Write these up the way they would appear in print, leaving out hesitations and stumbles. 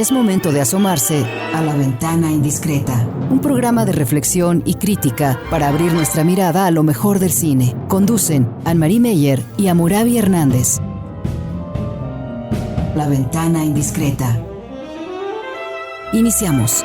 Es momento de asomarse a La Ventana Indiscreta, un programa de reflexión y crítica para abrir nuestra mirada a lo mejor del cine. Conducen Anne-Marie Meyer y Hammurabi Hernández. La Ventana Indiscreta. Iniciamos.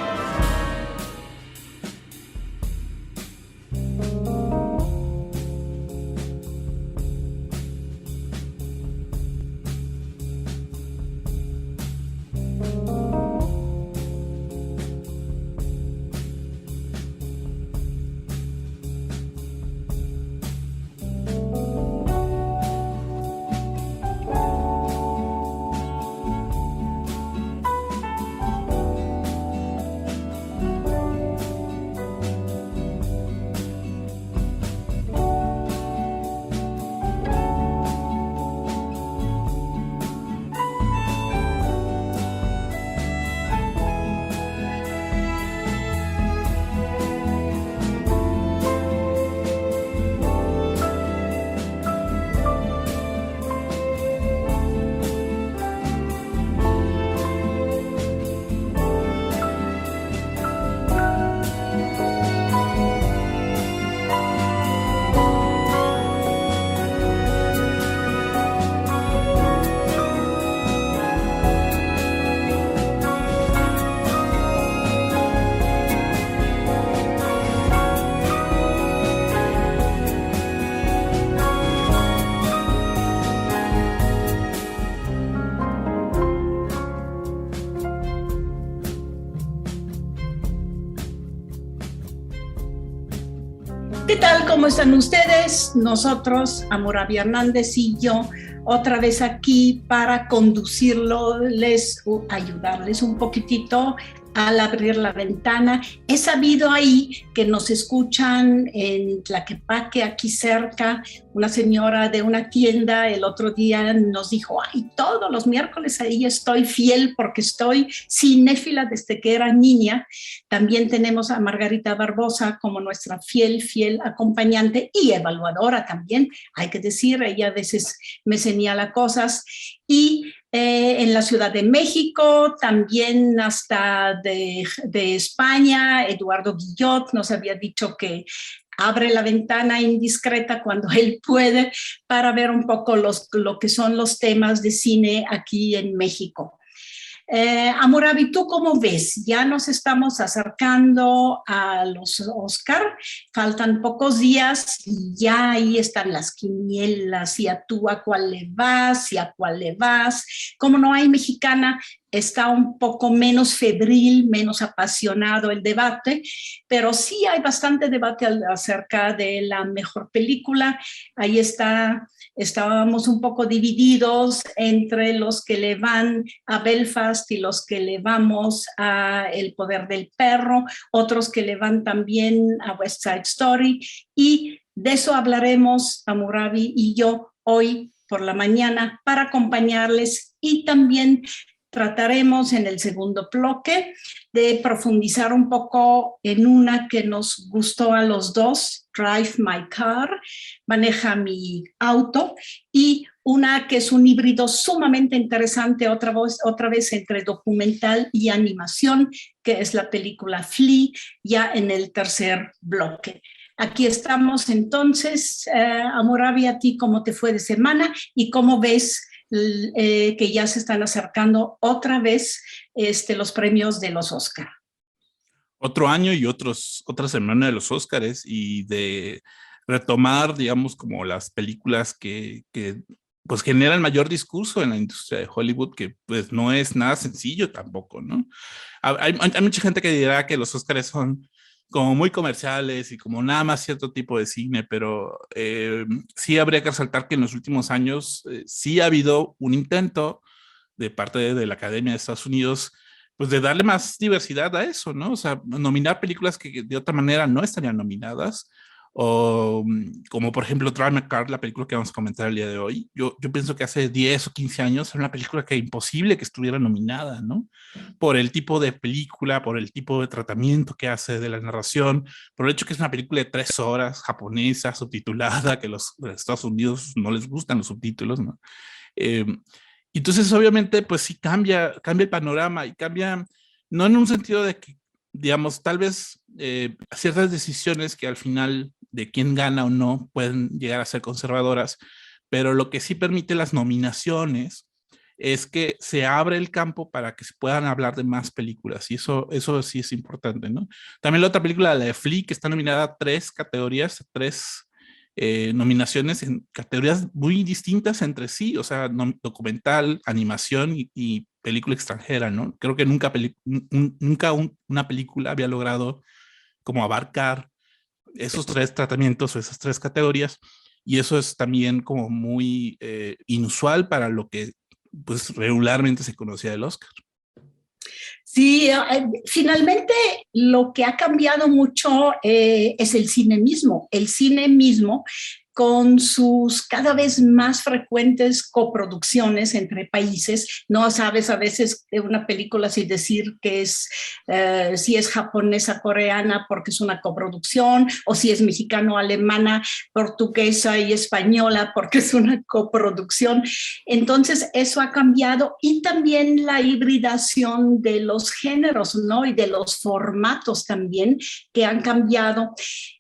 ¿Qué tal? ¿Cómo están ustedes? Nosotros, Hammurabi Hernández y yo, otra vez aquí para conducirles, ayudarles un poquitito al abrir la ventana. He sabido ahí que nos escuchan en Tlaquepaque, aquí cerca, una señora de una tienda el otro día nos dijo, ay, todos los miércoles ahí estoy fiel porque estoy cinéfila desde que era niña. También tenemos a Margarita Barbosa como nuestra fiel acompañante y evaluadora también, hay que decir, ella a veces me señala cosas. Y en la Ciudad de México, también hasta de España, Eduardo Guillot nos había dicho que abre la ventana indiscreta cuando él puede para ver un poco lo que son los temas de cine aquí en México. Hammurabi, ¿tú cómo ves? Ya nos estamos acercando a los Oscar, faltan pocos días y ya ahí están las quinielas, y a tú a cuál le vas, y a cuál le vas. Como no hay mexicana, está un poco menos febril, menos apasionado el debate, pero sí hay bastante debate acerca de la mejor película. Ahí estábamos un poco divididos entre los que le van a Belfast y los que le vamos a El Poder del Perro, otros que le van también a West Side Story, y de eso hablaremos Hammurabi y yo hoy por la mañana para acompañarles, y también trataremos en el segundo bloque de profundizar un poco en una que nos gustó a los dos, Drive My Car, Maneja mi auto, y una que es un híbrido sumamente interesante, otra vez entre documental y animación, que es la película Flea, ya en el tercer bloque. Aquí estamos entonces. Hammurabi, ¿a ti cómo te fue de semana y cómo ves que ya se están acercando otra vez los premios de los Oscar? Otro año y otra semana de los Óscares, y de retomar, digamos, como las películas que pues generan mayor discurso en la industria de Hollywood, que pues no es nada sencillo tampoco, ¿no? Hay mucha gente que dirá que los Óscares son como muy comerciales y como nada más cierto tipo de cine, pero sí habría que resaltar que en los últimos años sí ha habido un intento de parte de la Academia de Estados Unidos, pues de darle más diversidad a eso, ¿no? O sea, nominar películas que de otra manera no estarían nominadas, o como por ejemplo Drive My Car, la película que vamos a comentar el día de hoy. Yo pienso que hace 10 o 15 años era una película que era imposible que estuviera nominada, ¿no? Por el tipo de película, por el tipo de tratamiento que hace de la narración, por el hecho que es una película de 3 horas, japonesa, subtitulada, que los Estados Unidos no les gustan los subtítulos, ¿no? Y entonces, obviamente, pues sí cambia el panorama y cambia, no en un sentido de que, digamos, tal vez ciertas decisiones que al final de quién gana o no pueden llegar a ser conservadoras, pero lo que sí permite las nominaciones es que se abre el campo para que se puedan hablar de más películas, y eso sí es importante, ¿no? También la otra película, la de Flea, que está nominada a 3 categorías, 3 nominaciones en categorías muy distintas entre sí, o sea, documental, animación y película extranjera, ¿no? Creo que nunca una película había logrado como abarcar esos 3 tratamientos o esas 3 categorías, y eso es también como muy inusual para lo que pues regularmente se conocía del Oscar. Sí, finalmente lo que ha cambiado mucho es el cine mismo. El cine mismo con sus cada vez más frecuentes coproducciones entre países. No sabes a veces de una película sin decir que es, si es japonesa, coreana, porque es una coproducción, o si es mexicano-alemana, portuguesa y española, porque es una coproducción. Entonces, eso ha cambiado, y también la hibridación de los géneros, ¿no? Y de los formatos también, que han cambiado.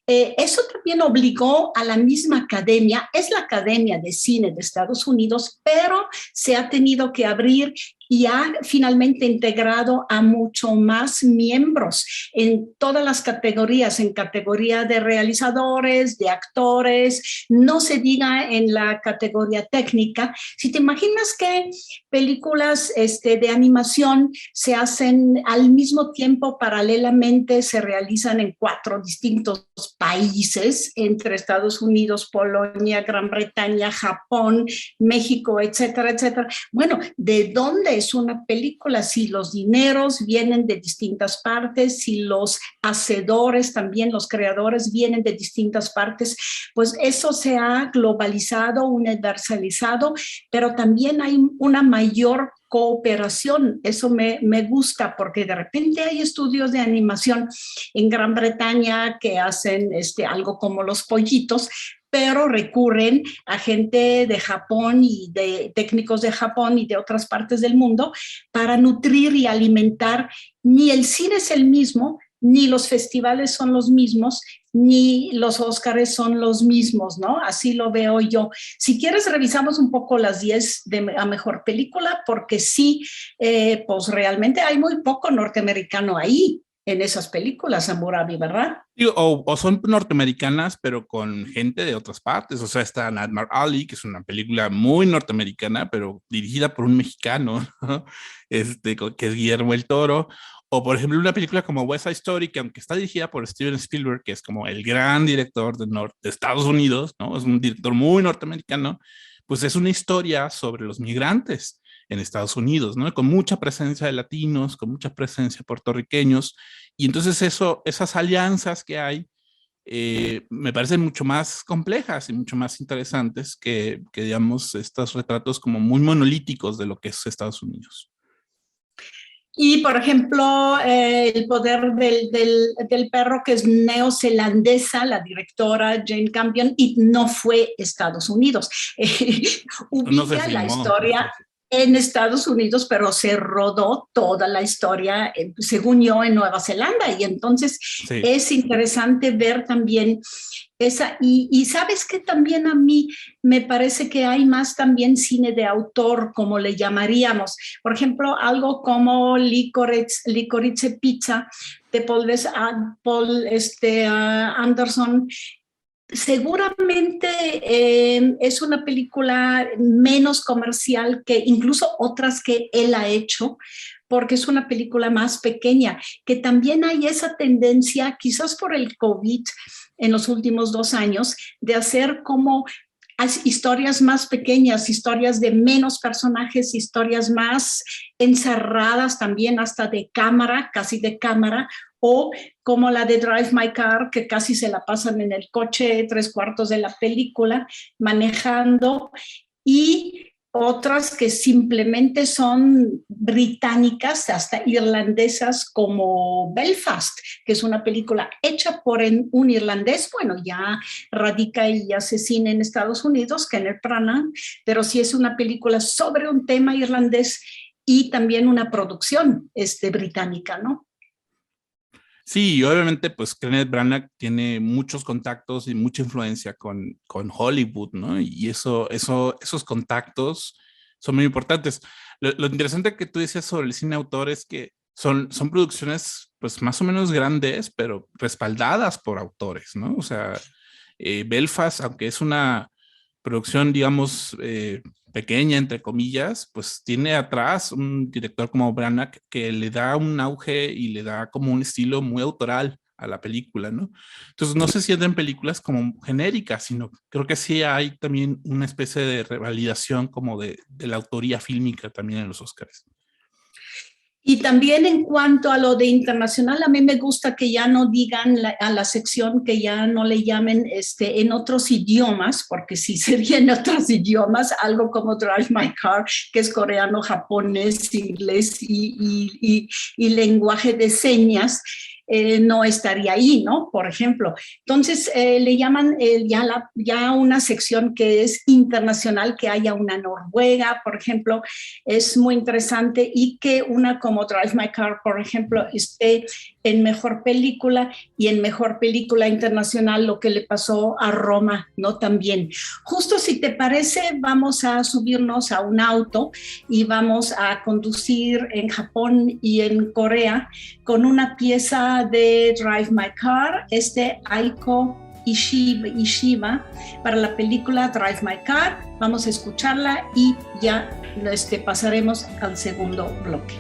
Eso también obligó a la misma academia, es la Academia de Cine de Estados Unidos, pero se ha tenido que abrir y ha finalmente integrado a mucho más miembros en todas las categorías, en categoría de realizadores, de actores, no se diga en la categoría técnica. Si te imaginas que películas de animación se hacen al mismo tiempo, paralelamente, se realizan en 4 distintos países, entre Estados Unidos, Polonia, Gran Bretaña, Japón, México, etcétera, etcétera. Bueno, ¿de dónde es una película? Si los dineros vienen de distintas partes, si los hacedores, también los creadores, vienen de distintas partes, pues eso se ha globalizado, universalizado, pero también hay una mayor cooperación. Eso me gusta, porque de repente hay estudios de animación en Gran Bretaña que hacen algo como Los Pollitos, pero recurren a gente de Japón y de técnicos de Japón y de otras partes del mundo para nutrir y alimentar. Ni el cine es el mismo, ni los festivales son los mismos, ni los Óscares son los mismos, ¿no? Así lo veo yo. Si quieres, revisamos un poco las 10 a mejor película, porque sí, pues realmente hay muy poco norteamericano ahí en esas películas, Hammurabi, ¿verdad? O son norteamericanas, pero con gente de otras partes. O sea, está Nightmare Alley, que es una película muy norteamericana, pero dirigida por un mexicano, ¿no? Que es Guillermo el Toro. O, por ejemplo, una película como West Side Story, que aunque está dirigida por Steven Spielberg, que es como el gran director de Estados Unidos, ¿no? Es un director muy norteamericano, pues es una historia sobre los migrantes en Estados Unidos, ¿no? Con mucha presencia de latinos, con mucha presencia de puertorriqueños, y entonces esas alianzas que hay me parecen mucho más complejas y mucho más interesantes que, digamos, estos retratos como muy monolíticos de lo que es Estados Unidos. Y, por ejemplo, El poder del perro, que es neozelandesa, la directora Jane Campion, y no fue Estados Unidos. Ubica la historia en Estados Unidos, pero se rodó toda la historia, según yo, en Nueva Zelanda. Y entonces sí, es interesante ver también esa. Y sabes que también a mí me parece que hay más también cine de autor, como le llamaríamos. Por ejemplo, algo como Licorice Pizza de Paul Anderson. Seguramente es una película menos comercial que incluso otras que él ha hecho, porque es una película más pequeña, que también hay esa tendencia, quizás por el COVID en los últimos 2 años, de hacer como historias más pequeñas, historias de menos personajes, historias más encerradas también, hasta de cámara, casi de cámara, o como la de Drive My Car, que casi se la pasan en el coche 3/4 de la película, manejando. Y otras que simplemente son británicas, hasta irlandesas, como Belfast, que es una película hecha por un irlandés, bueno, ya radica y hace cine en Estados Unidos, Kenneth Branagh, pero sí es una película sobre un tema irlandés y también una producción británica, ¿no? Sí, y obviamente pues Kenneth Branagh tiene muchos contactos y mucha influencia con Hollywood, ¿no? Y esos contactos son muy importantes. Lo interesante que tú decías sobre el cine autor es que son producciones pues más o menos grandes, pero respaldadas por autores, ¿no? O sea, Belfast, aunque es una producción, digamos, pequeña, entre comillas, pues tiene atrás un director como Branagh que le da un auge y le da como un estilo muy autoral a la película, ¿no? Entonces, no se sienten películas como genéricas, sino creo que sí hay también una especie de revalidación como de la autoría fílmica también en los Oscars. Y también en cuanto a lo de internacional, a mí me gusta que ya no digan a la sección, que ya no le llamen en otros idiomas, porque si sería en otros idiomas, algo como Drive My Car, que es coreano, japonés, inglés y lenguaje de señas, no estaría ahí, ¿no? Por ejemplo. Entonces, le llaman ya una sección que es internacional, que haya una Noruega, por ejemplo, es muy interesante, y que una como Drive My Car, por ejemplo, esté en mejor película y en mejor película internacional, lo que le pasó a Roma, ¿no? También. Justo si te parece, vamos a subirnos a un auto y vamos a conducir en Japón y en Corea con una pieza de Drive My Car, Aiko Ishiba, para la película Drive My Car. Vamos a escucharla y ya pasaremos al segundo bloque.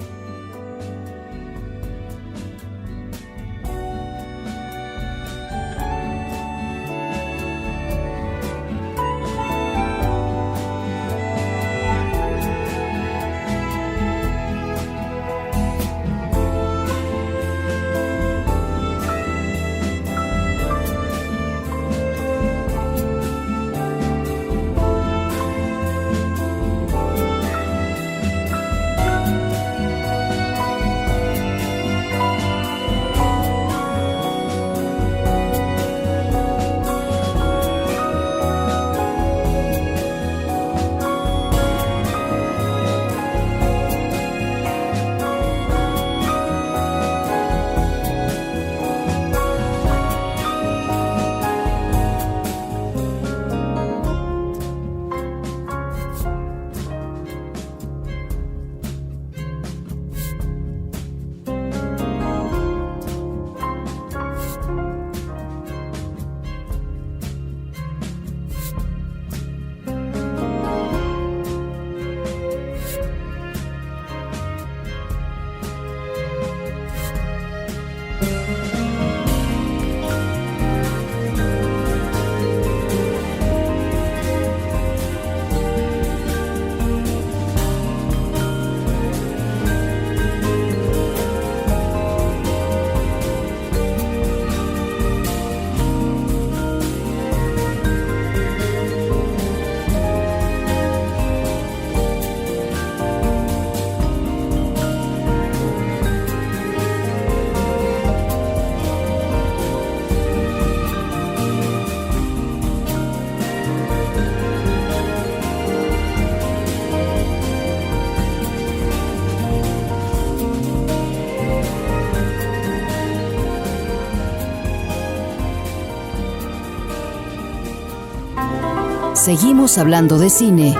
Seguimos hablando de cine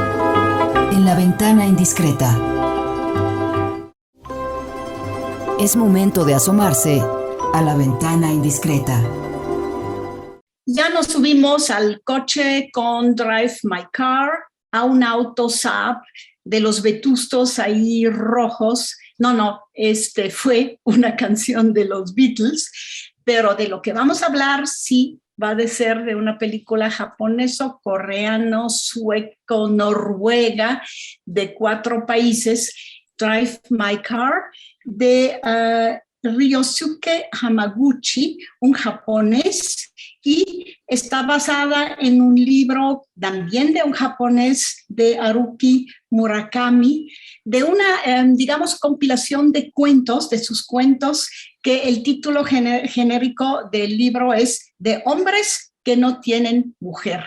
en La Ventana Indiscreta. Es momento de asomarse a La Ventana Indiscreta. Ya nos subimos al coche con Drive My Car, a un auto Saab de los vetustos ahí rojos. No, fue una canción de los Beatles, pero de lo que vamos a hablar sí va a ser de una película japonesa, coreano, sueco, noruega, de 4 países, Drive My Car, de Ryosuke Hamaguchi, un japonés, y Está basada en un libro también de un japonés, de Haruki Murakami, de una, digamos, compilación de cuentos, de sus cuentos, que el título genérico del libro es De hombres que no tienen mujer.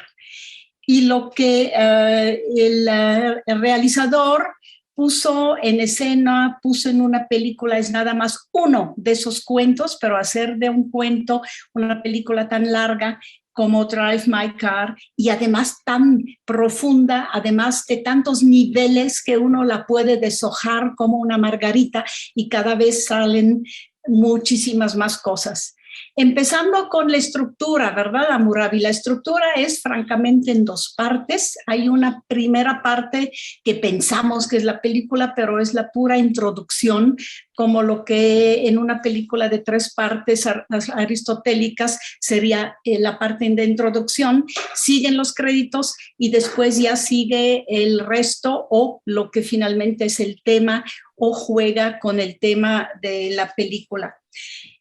Y lo que el realizador puso en escena, puso en una película, es nada más uno de esos cuentos, pero hacer de un cuento una película tan larga como Drive My Car, y además tan profunda, además de tantos niveles que uno la puede deshojar como una margarita y cada vez salen muchísimas más cosas. Empezando con la estructura, ¿verdad, Hammurabi? La estructura es francamente en dos partes. Hay una primera parte que pensamos que es la película, pero es la pura introducción, como lo que en una película de 3 partes aristotélicas sería la parte de introducción. Siguen los créditos y después ya sigue el resto o lo que finalmente es el tema o juega con el tema de la película.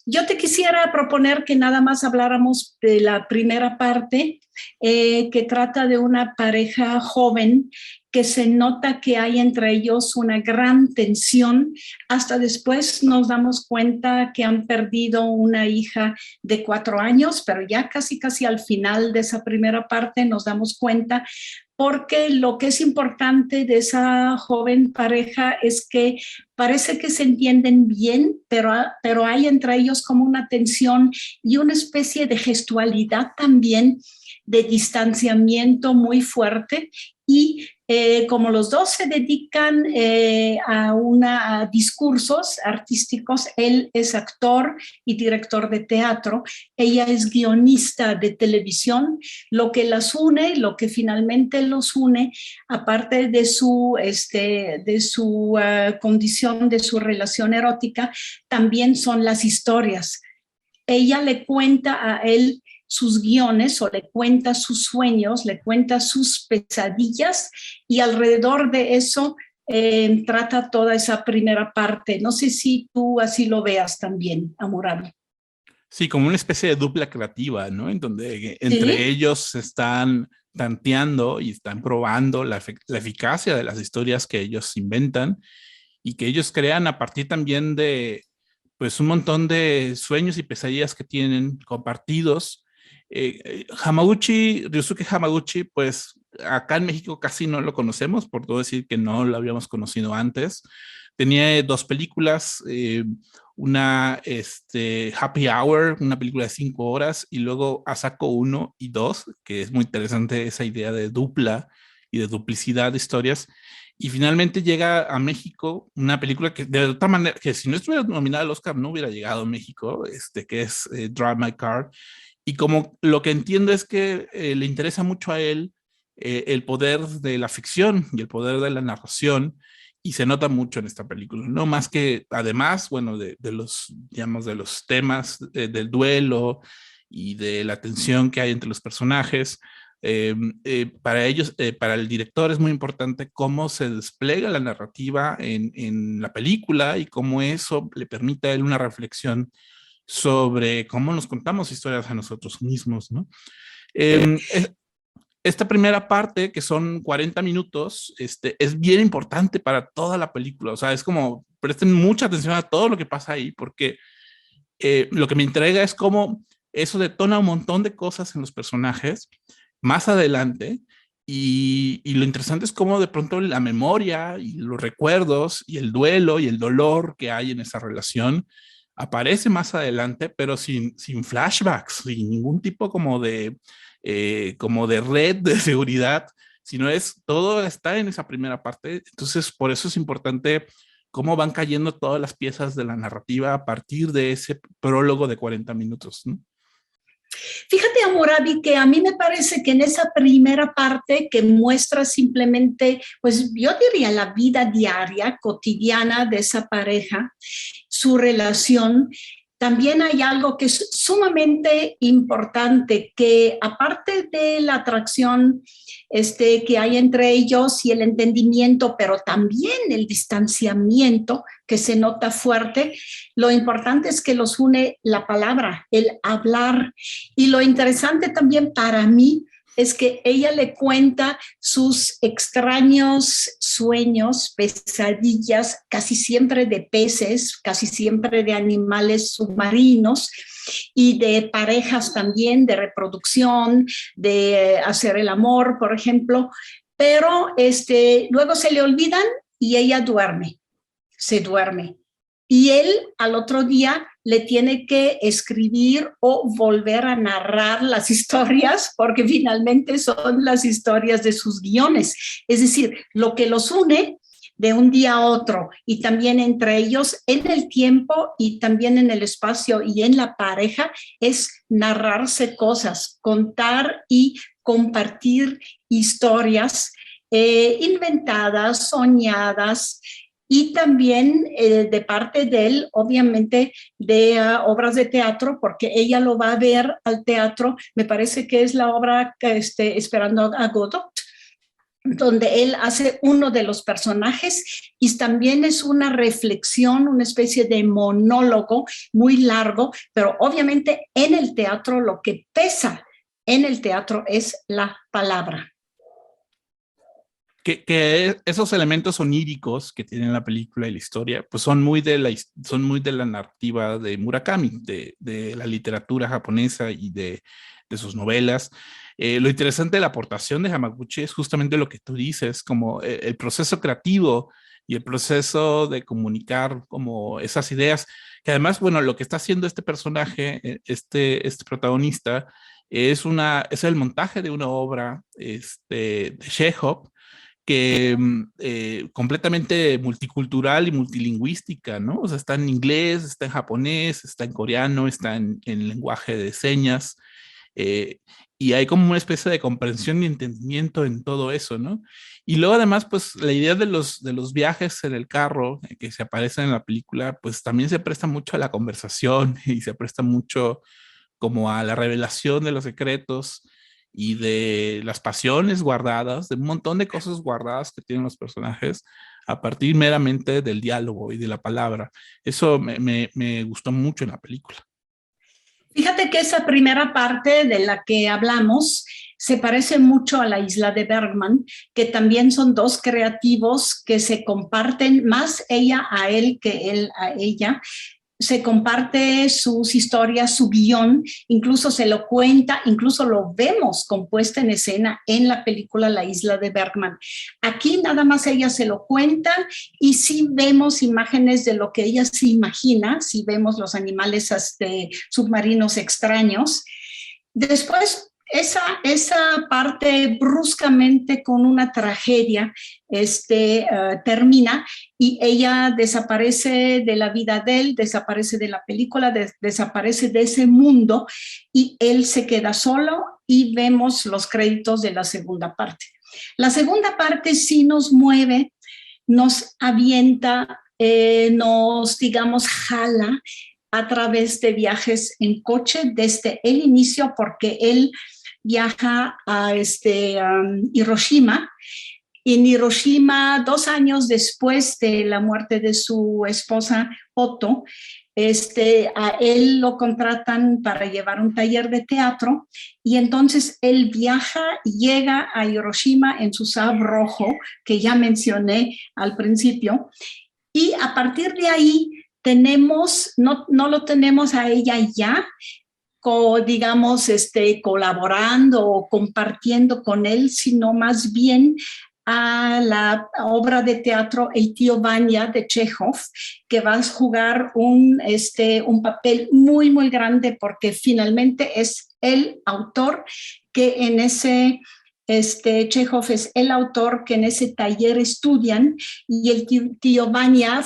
Yo te quisiera proponer que nada más habláramos de la primera parte, que trata de una pareja joven que se nota que hay entre ellos una gran tensión. Hasta después nos damos cuenta que han perdido una hija de 4 años, pero ya casi al final de esa primera parte nos damos cuenta, porque lo que es importante de esa joven pareja es que parece que se entienden bien, pero hay entre ellos como una tensión y una especie de gestualidad también, de distanciamiento muy fuerte. Y como los dos se dedican a discursos artísticos, él es actor y director de teatro, ella es guionista de televisión, lo que las une, lo que finalmente los une, aparte de su condición, de su relación erótica, también son las historias. Ella le cuenta a él sus guiones o le cuenta sus sueños, le cuenta sus pesadillas, y alrededor de eso trata toda esa primera parte. No sé si tú así lo veas también, Hammurabi. Sí, como una especie de dupla creativa, ¿no? En donde entre ¿Sí? ellos están tanteando y están probando la eficacia de las historias que ellos inventan y que ellos crean a partir también de, pues, un montón de sueños y pesadillas que tienen compartidos. Ryosuke Hamaguchi, pues acá en México casi no lo conocemos, por todo decir que no lo habíamos conocido antes. Tenía 2 películas, una Happy Hour, una película de 5 horas, y luego Asako 1 y 2, que es muy interesante esa idea de dupla y de duplicidad de historias. Y finalmente llega a México una película que de otra manera, que si no estuviera nominada al Oscar no hubiera llegado a México, que es Drive My Car. Y como lo que entiendo es que le interesa mucho a él el poder de la ficción y el poder de la narración, y se nota mucho en esta película, no más que además, bueno, de los, digamos, de los temas del duelo y de la tensión que hay entre los personajes. Para ellos, para el director es muy importante cómo se despliega la narrativa en la película y cómo eso le permite a él una reflexión sobre cómo nos contamos historias a nosotros mismos, ¿no? Eh, Esta primera parte, que son 40 minutos, es bien importante para toda la película. O sea, es como, presten mucha atención a todo lo que pasa ahí, porque lo que me entrega es cómo eso detona un montón de cosas en los personajes más adelante. Y lo interesante es cómo de pronto la memoria y los recuerdos y el duelo y el dolor que hay en esa relación aparece más adelante, pero sin flashbacks, sin ningún tipo como de red de seguridad, sino es todo está en esa primera parte. Entonces, por eso es importante cómo van cayendo todas las piezas de la narrativa a partir de ese prólogo de 40 minutos, ¿no? Fíjate, Hammurabi, que a mí me parece que en esa primera parte que muestra simplemente, pues yo diría la vida diaria, cotidiana de esa pareja, su relación, también hay algo que es sumamente importante, que aparte de la atracción que hay entre ellos y el entendimiento, pero también el distanciamiento que se nota fuerte, lo importante es que los une la palabra, el hablar. Y lo interesante también para mí es que ella le cuenta sus extraños sueños, pesadillas, casi siempre de peces, casi siempre de animales submarinos y de parejas también, de reproducción, de hacer el amor, por ejemplo, pero luego se le olvidan y ella se duerme. Y él al otro día le tiene que escribir o volver a narrar las historias, porque finalmente son las historias de sus guiones. Es decir, lo que los une de un día a otro y también entre ellos en el tiempo y también en el espacio y en la pareja es narrarse cosas, contar y compartir historias inventadas, soñadas, y también de parte de él, obviamente, de obras de teatro, porque ella lo va a ver al teatro, me parece que es la obra Esperando a Godot, donde él hace uno de los personajes y también es una reflexión, una especie de monólogo muy largo, pero obviamente en el teatro lo que pesa en el teatro es la palabra. Que esos elementos oníricos que tiene la película y la historia, pues son muy de la narrativa de Murakami, de la literatura japonesa y de sus novelas. Lo interesante de la aportación de Hamaguchi es justamente lo que tú dices, como el proceso creativo y el proceso de comunicar como esas ideas, que además, bueno, lo que está haciendo este personaje, este protagonista, es el montaje de una obra de Chekhov, que completamente multicultural y multilingüística, ¿no? O sea, está en inglés, está en japonés, está en coreano, está en lenguaje de señas, y hay como una especie de comprensión y entendimiento en todo eso, ¿no? Y luego además, pues la idea de los viajes en el carro que se aparecen en la película, pues también se presta mucho a la conversación y se presta mucho como a la revelación de los secretos y de las pasiones guardadas, de un montón de cosas guardadas que tienen los personajes a partir meramente del diálogo y de la palabra. Eso me gustó mucho en la película. Fíjate que esa primera parte de la que hablamos se parece mucho a La Isla de Bergman, que también son dos creativos que se comparten, más ella a él que él a ella. Se comparte sus historias, su guión, incluso se lo cuenta, incluso lo vemos compuesta en escena en la película La Isla de Bergman. Aquí nada más ella se lo cuenta y sí vemos imágenes de lo que ella se imagina, sí vemos los animales submarinos extraños. Después, esa parte bruscamente con una tragedia termina y ella desaparece de la vida de él, desaparece de la película, desaparece de ese mundo y él se queda solo y vemos los créditos de la segunda parte. La segunda parte sí nos mueve, nos avienta, nos, digamos, jala a través de viajes en coche desde el inicio, porque él viaja a Hiroshima. En Hiroshima, 2 años después de la muerte de su esposa Otto, a él lo contratan para llevar un taller de teatro y entonces él viaja y llega a Hiroshima en su Saab rojo, que ya mencioné al principio, y a partir de ahí no lo tenemos a ella ya, digamos, colaborando o compartiendo con él, sino más bien a la obra de teatro El tío Vanya de Chekhov, que va a jugar un papel muy, muy grande porque finalmente es el autor que en ese... Chekhov es el autor que en ese taller estudian y el tío Vanya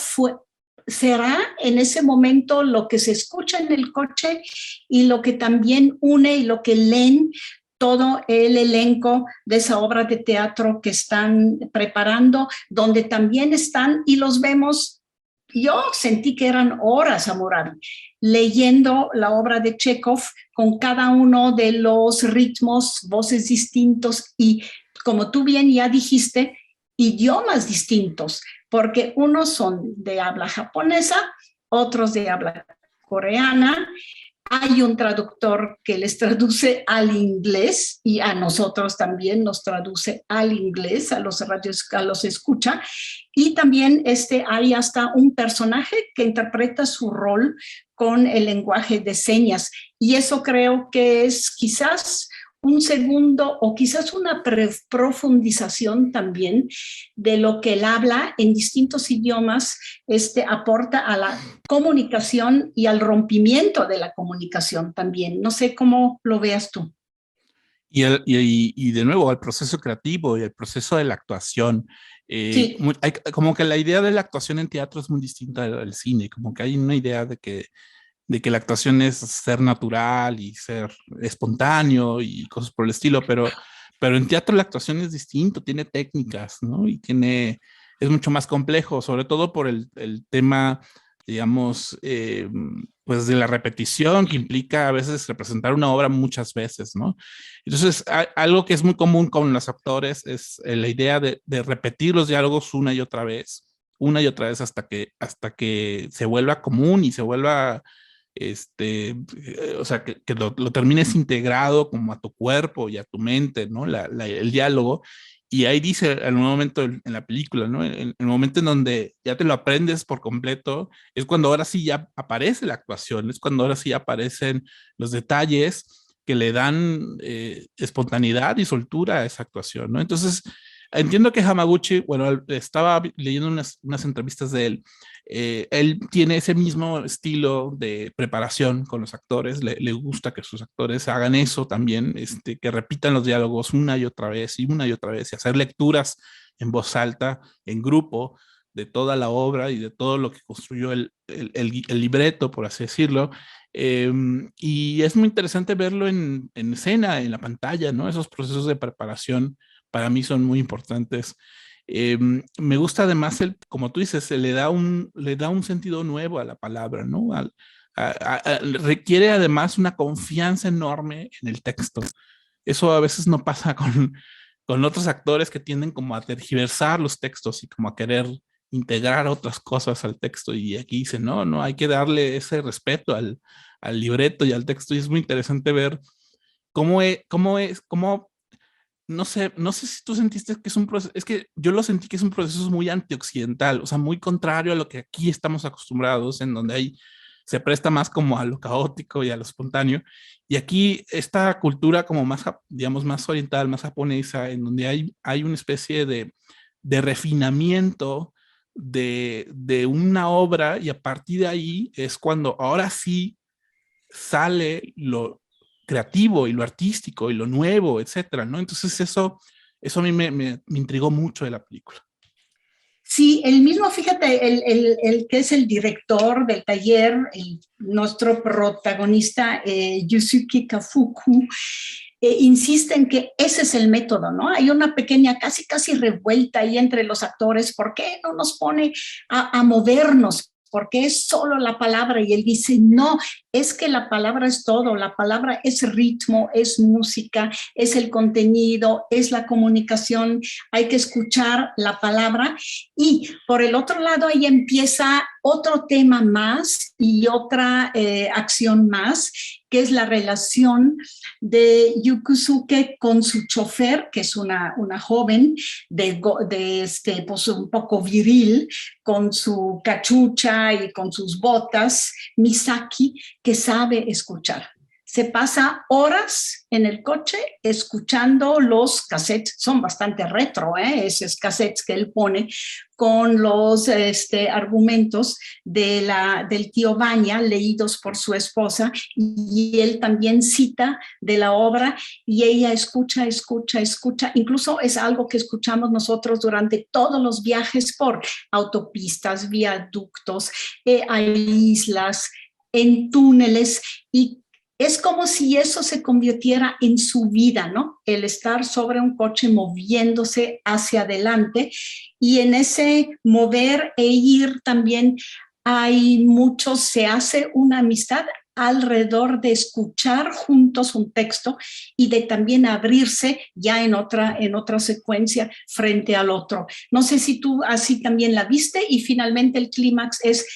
será en ese momento lo que se escucha en el coche y lo que también une y lo que leen todo el elenco de esa obra de teatro que están preparando, donde también están y los vemos yo sentí que eran horas, Hammurabi, leyendo la obra de Chekhov con cada uno de los ritmos, voces distintos y, como tú bien ya dijiste, idiomas distintos, porque unos son de habla japonesa, otros de habla coreana. Hay un traductor que les traduce al inglés y a nosotros también nos traduce al inglés, a los escucha. Y también hay hasta un personaje que interpreta su rol con el lenguaje de señas. Y eso creo que es quizás un segundo o quizás una profundización también de lo que el habla en distintos idiomas aporta a la comunicación y al rompimiento de la comunicación también. No sé cómo lo veas tú. Y de nuevo, al proceso creativo y el proceso de la actuación. Sí. Como que la idea de la actuación en teatro es muy distinta al cine, como que hay una idea de que la actuación es ser natural y ser espontáneo y cosas por el estilo, pero en teatro la actuación es distinto, tiene técnicas, ¿no? Y es mucho más complejo, sobre todo por el tema, digamos, pues de la repetición que implica a veces representar una obra muchas veces, ¿no? Entonces, algo que es muy común con los actores es la idea de repetir los diálogos una y otra vez hasta que se vuelva común y se vuelva o sea, que lo termines integrado como a tu cuerpo y a tu mente, ¿no? El diálogo. Y ahí dice en un momento en la película, ¿no? En el momento en donde ya te lo aprendes por completo, es cuando ahora sí ya aparece la actuación, es cuando ahora sí aparecen los detalles que le dan espontaneidad y soltura a esa actuación, ¿no? Entonces, entiendo que Hamaguchi, bueno, estaba leyendo unas entrevistas de él. Él tiene ese mismo estilo de preparación con los actores, le gusta que sus actores hagan eso también, que repitan los diálogos una y otra vez y una y otra vez y hacer lecturas en voz alta, en grupo, de toda la obra y de todo lo que construyó el libreto, por así decirlo. Y es muy interesante verlo en escena, en la pantalla, ¿no? Esos procesos de preparación para mí son muy importantes. Me gusta además, como tú dices, le da un sentido nuevo a la palabra, ¿no? Requiere además una confianza enorme en el texto. Eso a veces no pasa con otros actores que tienden como a tergiversar los textos y como a querer integrar otras cosas al texto. Y aquí dice, no, hay que darle ese respeto al libreto y al texto. Y es muy interesante ver cómo no sé si tú sentiste que es un proceso, es que yo lo sentí que es un proceso muy antioccidental, o sea, muy contrario a lo que aquí estamos acostumbrados, en donde se presta más como a lo caótico y a lo espontáneo. Y aquí esta cultura como más, digamos, más oriental, más japonesa, en donde hay una especie de refinamiento de una obra, y a partir de ahí es cuando ahora sí sale lo creativo y lo artístico y lo nuevo, etcétera, ¿no? Entonces eso a mí me intrigó mucho de la película. Sí, el mismo, fíjate, el que es el director del taller, nuestro protagonista, Yusuke Kafuku, insiste en que ese es el método, ¿no? Hay una pequeña, casi revuelta ahí entre los actores. ¿Por qué no nos pone a movernos? Porque es solo la palabra, y él dice, no, es que la palabra es todo, la palabra es ritmo, es música, es el contenido, es la comunicación, hay que escuchar la palabra. Y por el otro lado, ahí empieza otro tema más y otra acción más, que es la relación de Yukusuke con su chofer, que es una joven pues un poco viril, con su cachucha y con sus botas, Misaki, que sabe escuchar. Se pasa horas en el coche escuchando los cassettes, son bastante retro, esos cassettes que él pone con los argumentos del tío Baña, leídos por su esposa, y él también cita de la obra, y ella escucha, incluso es algo que escuchamos nosotros durante todos los viajes por autopistas, viaductos, a islas, en túneles, y es como si eso se convirtiera en su vida, ¿no? El estar sobre un coche moviéndose hacia adelante, y en ese mover e ir también se hace una amistad alrededor de escuchar juntos un texto y de también abrirse ya en otra secuencia frente al otro. No sé si tú así también la viste, y finalmente el clímax es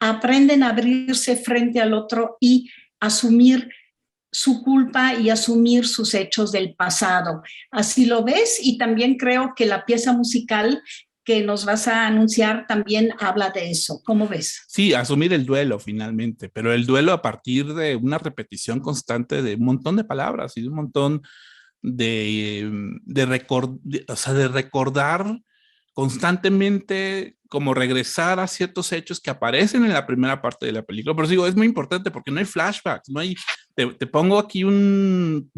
aprenden a abrirse frente al otro y asumir su culpa y asumir sus hechos del pasado. ¿Así lo ves? Y también creo que la pieza musical que nos vas a anunciar también habla de eso. ¿Cómo ves? Sí, asumir el duelo finalmente, pero el duelo a partir de una repetición constante de un montón de palabras y de un montón de recordar constantemente, como regresar a ciertos hechos que aparecen en la primera parte de la película. Pero digo, es muy importante porque no hay flashbacks, no hay, te pongo aquí un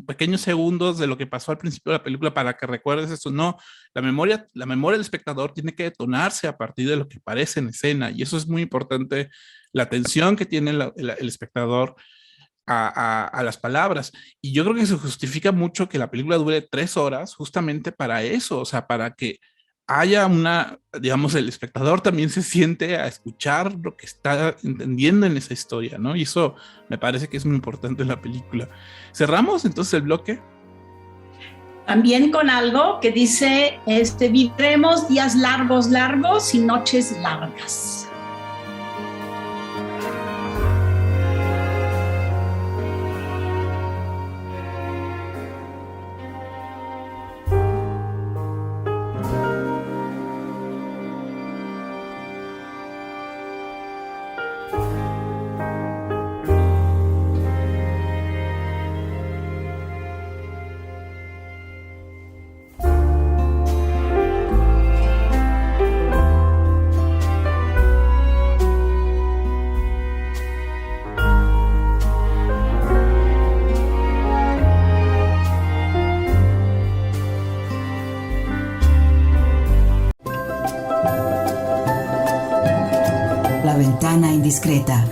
pequeños segundos de lo que pasó al principio de la película para que recuerdes eso. No, la memoria del espectador tiene que detonarse a partir de lo que aparece en escena, y eso es muy importante, la atención que tiene el espectador a las palabras. Y yo creo que se justifica mucho que la película dure 3 horas justamente para eso, o sea, para que haya digamos, el espectador también se siente a escuchar lo que está entendiendo en esa historia, ¿no? Y eso me parece que es muy importante en la película. ¿Cerramos entonces el bloque? También con algo que dice, viviremos días largos y noches largas. La ventana indiscreta.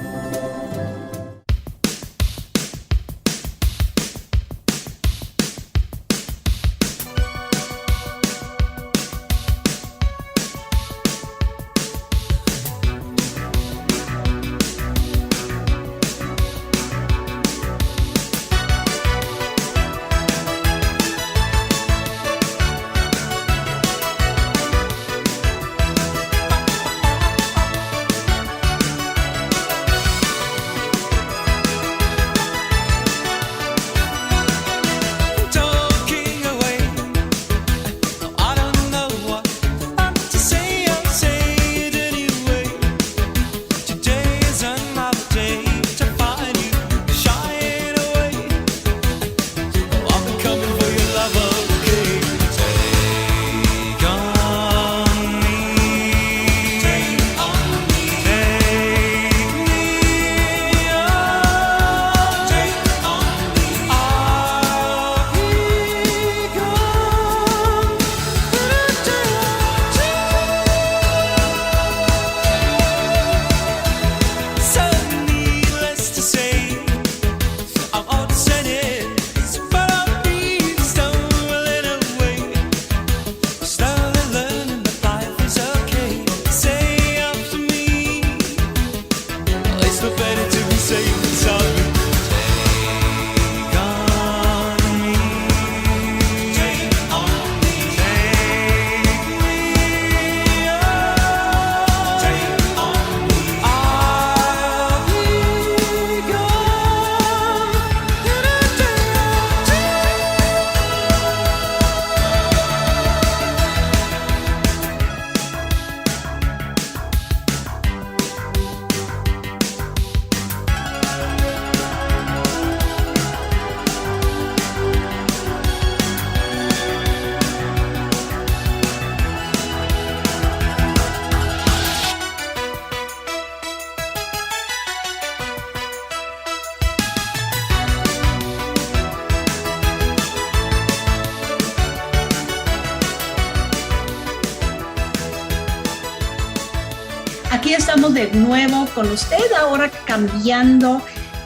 Aquí estamos de nuevo con usted, ahora cambiando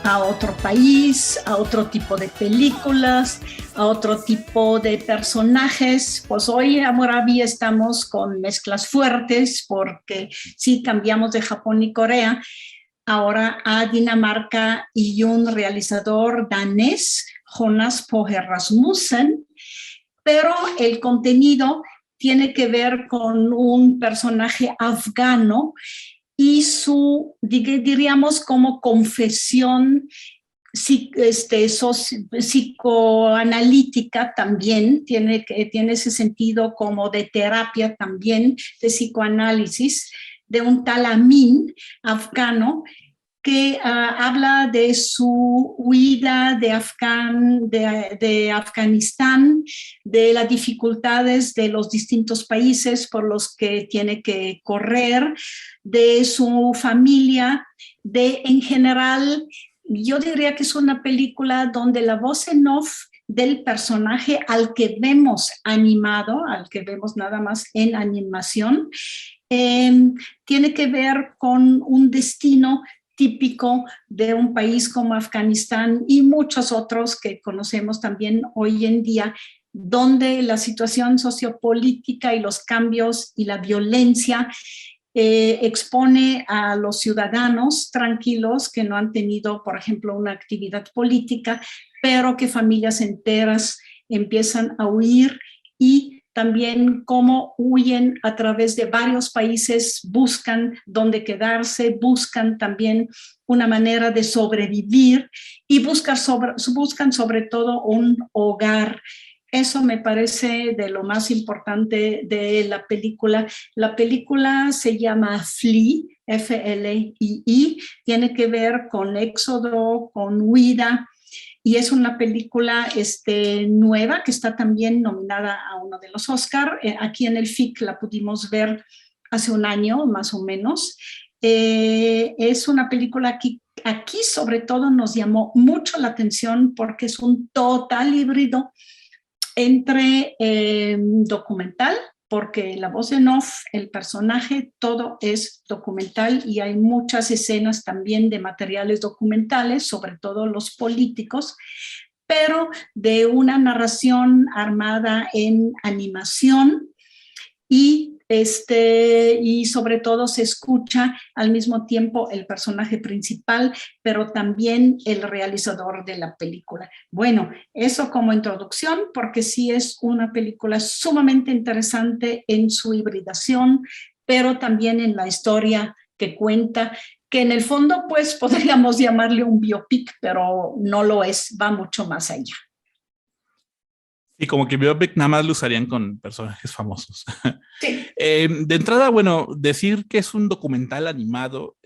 a otro país, a otro tipo de películas, a otro tipo de personajes. Pues hoy en Hammurabi estamos con mezclas fuertes porque sí cambiamos de Japón y Corea ahora a Dinamarca y un realizador danés, Jonas Poher Rasmussen, pero el contenido tiene que ver con un personaje afgano y su, diríamos, como confesión psicoanalítica también, tiene ese sentido como de terapia también, de psicoanálisis, de un tal Amin afgano que habla de su huida de Afganistán, de las dificultades de los distintos países por los que tiene que correr, de su familia, de en general, yo diría que es una película donde la voz en off del personaje al que vemos animado, al que vemos nada más en animación, tiene que ver con un destino típico de un país como Afganistán y muchos otros que conocemos también hoy en día, donde la situación sociopolítica y los cambios y la violencia expone a los ciudadanos tranquilos que no han tenido, por ejemplo, una actividad política, pero que familias enteras empiezan a huir y también cómo huyen a través de varios países, buscan dónde quedarse, buscan también una manera de sobrevivir y buscan sobre todo un hogar. Eso me parece de lo más importante de la película. La película se llama Flee, F-L-I-I, tiene que ver con éxodo, con huida, y es una película nueva que está también nominada a uno de los Oscar. Aquí en el FIC la pudimos ver hace un año, más o menos. Es una película que aquí sobre todo nos llamó mucho la atención porque es un total híbrido entre documental, porque la voz en off, el personaje, todo es documental y hay muchas escenas también de materiales documentales, sobre todo los políticos, pero de una narración armada en animación y sobre todo se escucha al mismo tiempo el personaje principal, pero también el realizador de la película. Bueno, eso como introducción, porque sí es una película sumamente interesante en su hibridación, pero también en la historia que cuenta, que en el fondo pues podríamos llamarle un biopic, pero no lo es, va mucho más allá. Y como que biopic nada más lo usarían con personajes famosos. Sí. De entrada, bueno, decir que es un documental animado,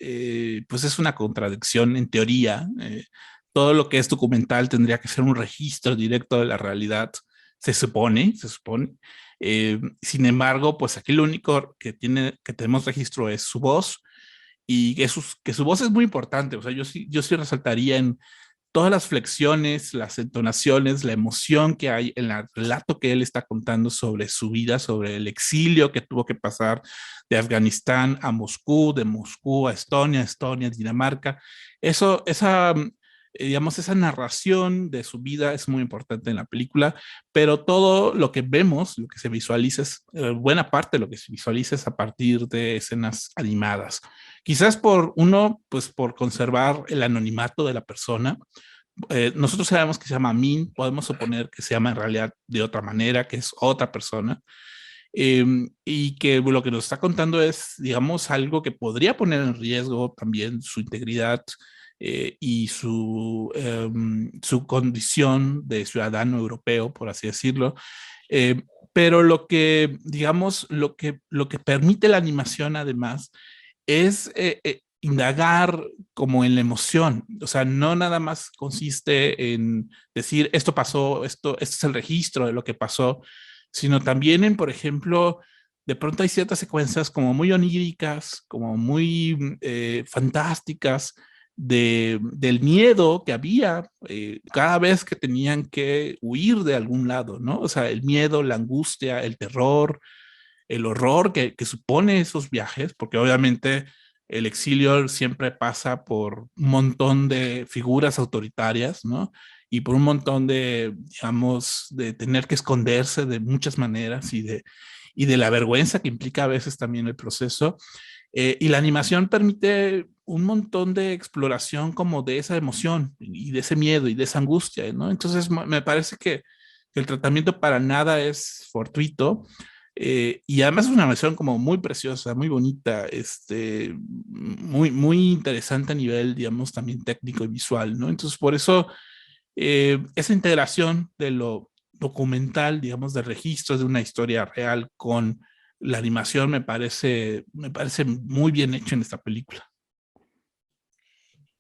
pues es una contradicción en teoría. Todo lo que es documental tendría que ser un registro directo de la realidad, se supone. Sin embargo, pues aquí lo único que tenemos registro es su voz, y que su voz es muy importante. O sea, yo sí resaltaría en todas las flexiones, las entonaciones, la emoción que hay en el relato que él está contando sobre su vida, sobre el exilio que tuvo que pasar de Afganistán a Moscú, de Moscú a Estonia, Estonia a Dinamarca. Digamos, esa narración de su vida es muy importante en la película, pero todo lo que vemos, lo que se visualiza, buena parte de lo que se visualiza es a partir de escenas animadas. Quizás pues por conservar el anonimato de la persona. Nosotros sabemos que se llama Min, podemos suponer que se llama en realidad de otra manera, que es otra persona, y que lo que nos está contando es, digamos, algo que podría poner en riesgo también su integridad y su condición de ciudadano europeo, por así decirlo. Pero digamos, lo que permite la animación además es indagar como en la emoción. O sea, no nada más consiste en decir esto pasó, esto es el registro de lo que pasó, sino también en, por ejemplo, de pronto hay ciertas secuencias como muy oníricas, como muy fantásticas, del miedo que había cada vez que tenían que huir de algún lado, ¿no? O sea, el miedo, la angustia, el terror, el horror que supone esos viajes, porque obviamente el exilio siempre pasa por un montón de figuras autoritarias, ¿no? Y por un montón de, digamos, de tener que esconderse de muchas maneras y de la vergüenza que implica a veces también el proceso. Y la animación permite un montón de exploración como de esa emoción y de ese miedo y de esa angustia, ¿no? Entonces me parece que el tratamiento para nada es fortuito. Y además es una animación como muy preciosa, muy bonita, muy interesante a nivel, digamos, también técnico y visual, ¿no? Entonces, por eso esa integración de lo documental, digamos, de registros de una historia real con la animación me parece muy bien hecho en esta película.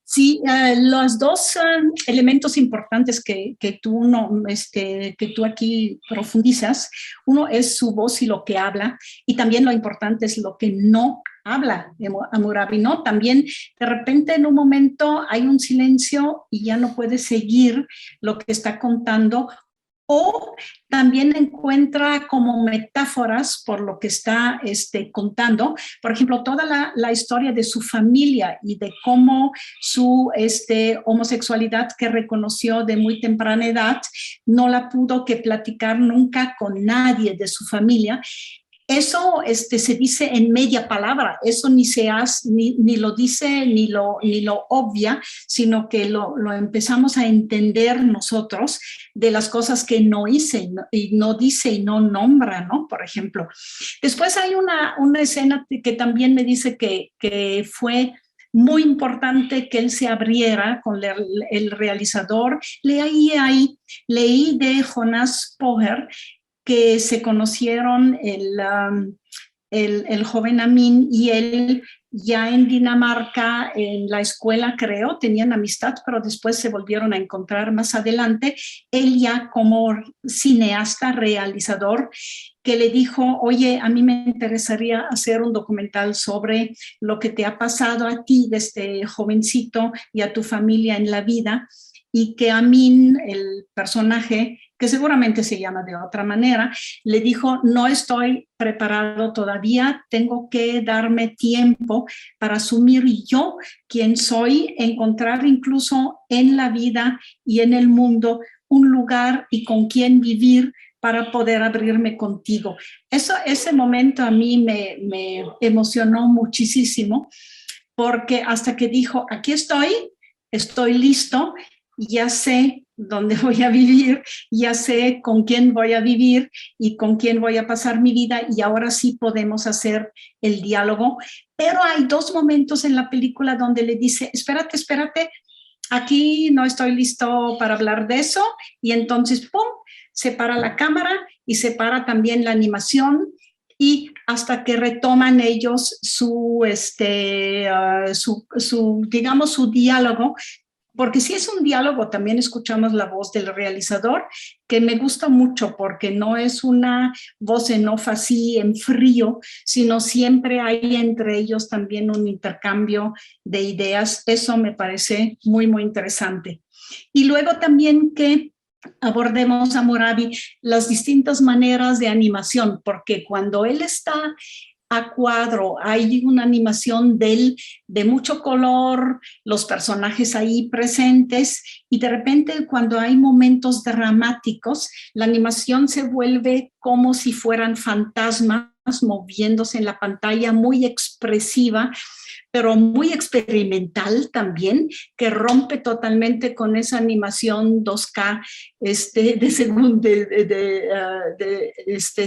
Sí, los dos elementos importantes que tú, no, que tú aquí profundizas, uno es su voz y lo que habla, y también lo importante es lo que no habla Hammurabi, ¿no? También de repente en un momento hay un silencio y ya no puede seguir lo que está contando, o también encuentra como metáforas por lo que está contando. Por ejemplo, toda la historia de su familia y de cómo su homosexualidad que reconoció de muy temprana edad no la pudo que platicar nunca con nadie de su familia. Eso se dice en media palabra, eso ni se hace, ni lo dice, ni lo obvia, sino que lo empezamos a entender nosotros de las cosas que no hice y no dice y no nombra, ¿no? Por ejemplo. Después hay una escena que también me dice que fue muy importante que él se abriera con el realizador. Leí de Jonas Poher que se conocieron el joven Amin y él ya en Dinamarca, en la escuela creo, tenían amistad, pero después se volvieron a encontrar más adelante, él ya como cineasta, realizador, que le dijo, oye, a mí me interesaría hacer un documental sobre lo que te ha pasado a ti desde jovencito y a tu familia en la vida, y que Amin, el personaje, que seguramente se llama de otra manera, le dijo, no estoy preparado todavía, tengo que darme tiempo para asumir yo quién soy, encontrar incluso en la vida y en el mundo un lugar y con quién vivir para poder abrirme contigo. Ese momento a mí me emocionó muchísimo, porque hasta que dijo, aquí estoy listo, ya sé dónde voy a vivir, ya sé con quién voy a vivir y con quién voy a pasar mi vida, y ahora sí podemos hacer el diálogo. Pero hay dos momentos en la película donde le dice, espérate, aquí no estoy listo para hablar de eso, y entonces, ¡pum!, se para la cámara y se para también la animación, y hasta que retoman ellos digamos, su diálogo. Porque si es un diálogo, también escuchamos la voz del realizador, que me gusta mucho porque no es una voz en off así en frío, sino siempre hay entre ellos también un intercambio de ideas. Eso me parece muy, muy interesante. Y luego también que abordemos a Hammurabi las distintas maneras de animación, porque cuando él está a cuadro, hay una animación de él de mucho color, los personajes ahí presentes, y de repente cuando hay momentos dramáticos, la animación se vuelve como si fueran fantasmas moviéndose en la pantalla, muy expresiva, pero muy experimental también, que rompe totalmente con esa animación 2K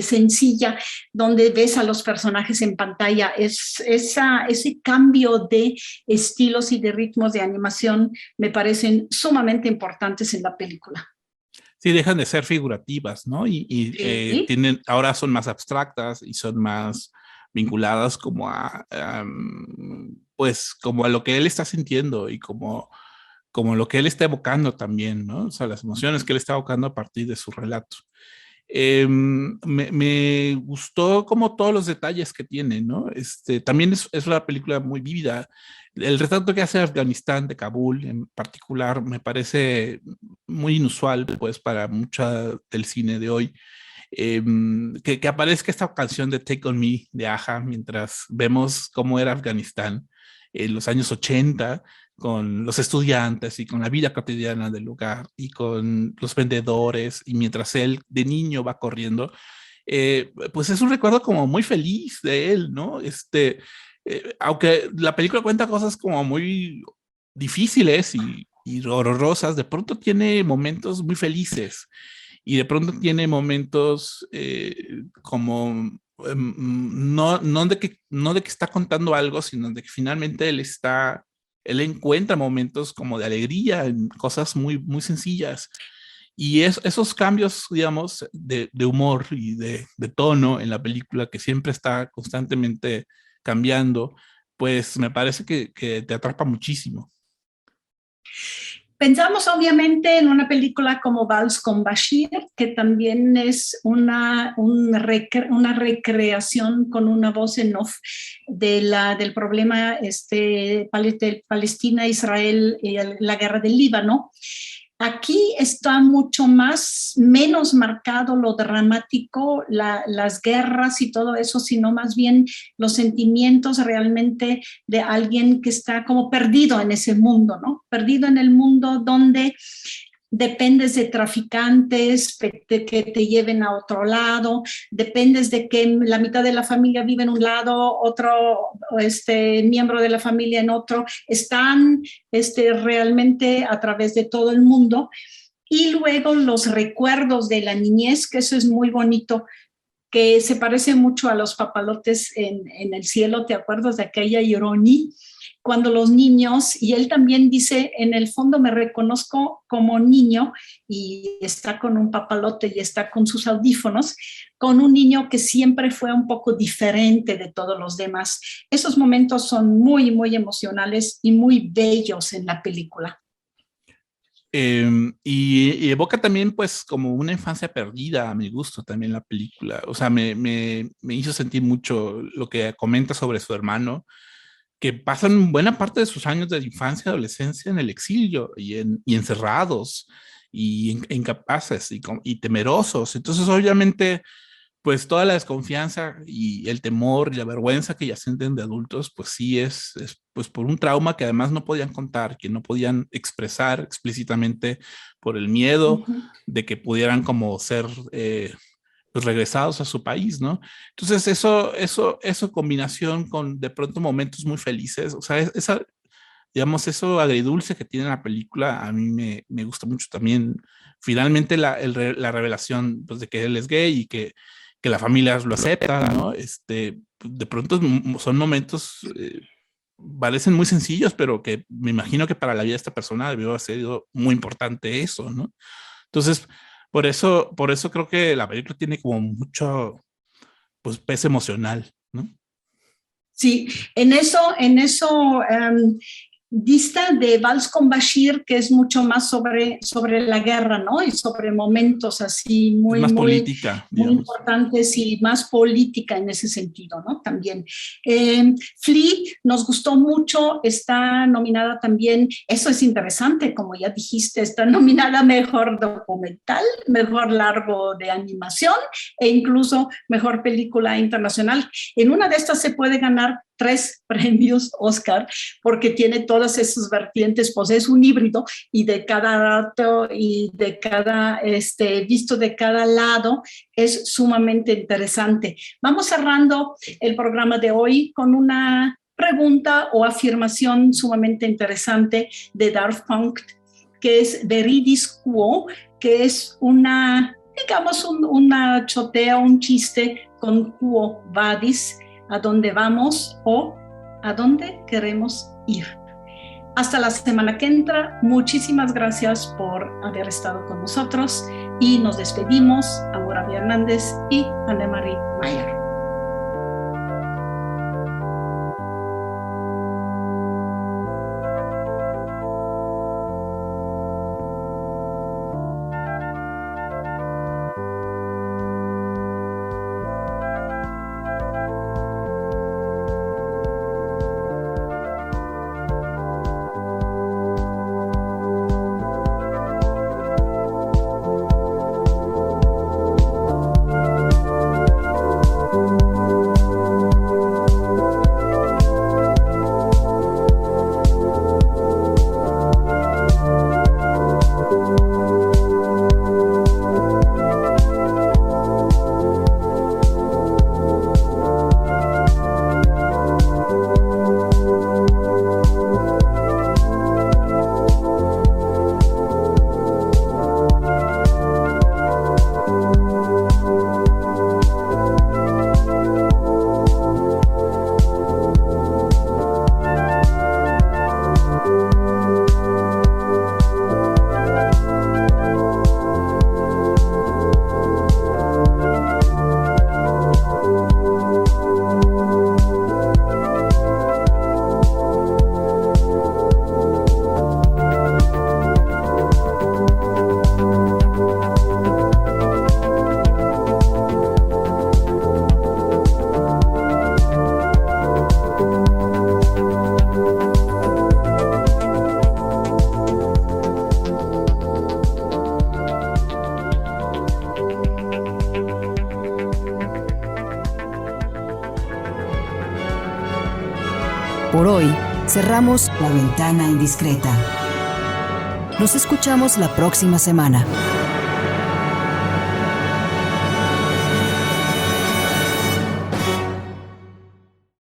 sencilla, donde ves a los personajes en pantalla. Ese cambio de estilos y de ritmos de animación me parecen sumamente importantes en la película. Sí, dejan de ser figurativas, ¿no? Sí. Ahora son más abstractas y son más vinculadas como pues como a lo que él está sintiendo y como lo que él está evocando también, ¿no? O sea, las emociones que él está evocando a partir de su relato. Me gustó como todos los detalles que tiene, ¿no? También es una película muy vívida. El retrato que hace de Afganistán, de Kabul en particular, me parece muy inusual, pues, para mucha del cine de hoy. Que aparezca esta canción de Take On Me de Aja mientras vemos cómo era Afganistán. en los años 80, con los estudiantes y con la vida cotidiana del lugar y con los vendedores, y mientras él de niño va corriendo, pues es un recuerdo como muy feliz de él, ¿no? Aunque la película cuenta cosas como muy difíciles y horrorosas, de pronto tiene momentos muy felices y de pronto tiene momentos como no de que está contando algo, sino de que finalmente él encuentra momentos como de alegría en cosas muy, muy sencillas. Y esos cambios, digamos, de humor y de tono en la película, que siempre está constantemente cambiando, pues me parece que te atrapa muchísimo. Pensamos obviamente en una película como Vals con Bashir, que también es una recreación con una voz en off del problema Palestina-Israel y la guerra del Líbano. Aquí está menos marcado lo dramático, las guerras y todo eso, sino más bien los sentimientos realmente de alguien que está como perdido en ese mundo, ¿no? Perdido en el mundo donde dependes de traficantes de que te lleven a otro lado, dependes de que la mitad de la familia vive en un lado, otro miembro de la familia en otro, están realmente a través de todo el mundo. Y luego los recuerdos de la niñez, que eso es muy bonito, que se parece mucho a los papalotes en el cielo. ¿Te acuerdas de aquella ironía? Cuando los niños, y él también dice, en el fondo me reconozco como niño, y está con un papalote y está con sus audífonos, con un niño que siempre fue un poco diferente de todos los demás. Esos momentos son muy, muy emocionales y muy bellos en la película. Y evoca también pues como una infancia perdida a mi gusto también la película. O sea, me hizo sentir mucho lo que comenta sobre su hermano, que pasan buena parte de sus años de infancia y adolescencia en el exilio y encerrados y incapaces y temerosos. Entonces, obviamente, pues toda la desconfianza y el temor y la vergüenza que ya sienten de adultos, pues sí es pues por un trauma que además no podían contar, que no podían expresar explícitamente por el miedo de que pudieran como ser pues regresados a su país, ¿no? Entonces eso combinación con de pronto momentos muy felices, o sea, digamos, eso agridulce que tiene la película, a mí me gusta mucho también. Finalmente la revelación pues, de que él es gay y que la familia lo acepta, ¿no? De pronto son momentos, parecen muy sencillos, pero que me imagino que para la vida de esta persona debió haber sido muy importante eso, ¿no? Entonces, por eso creo que la película tiene como mucho, pues, peso emocional, ¿no? Sí, en eso dista de Vals con Bashir, que es mucho más sobre la guerra, ¿no? Y sobre momentos así Es más política, muy digamos. importantes y más política en ese sentido, ¿no? También. Flea nos gustó mucho, está nominada también, eso es interesante, como ya dijiste, está nominada Mejor Documental, Mejor Largo de Animación e incluso Mejor Película Internacional. En una de estas se puede ganar 3 premios Oscar, porque tiene todas esas vertientes, pues es un híbrido y de cada dato y de cada, visto de cada lado, es sumamente interesante. Vamos cerrando el programa de hoy con una pregunta o afirmación sumamente interesante de Daft Punk, que es Veridis Quo, que es digamos, una chotea, un chiste con Quo Vadis, a dónde vamos o a dónde queremos ir. Hasta la semana que entra. Muchísimas gracias por haber estado con nosotros y nos despedimos. Amora Hernández y Annemarie Mayer. Por hoy, cerramos La Ventana Indiscreta. Nos escuchamos la próxima semana.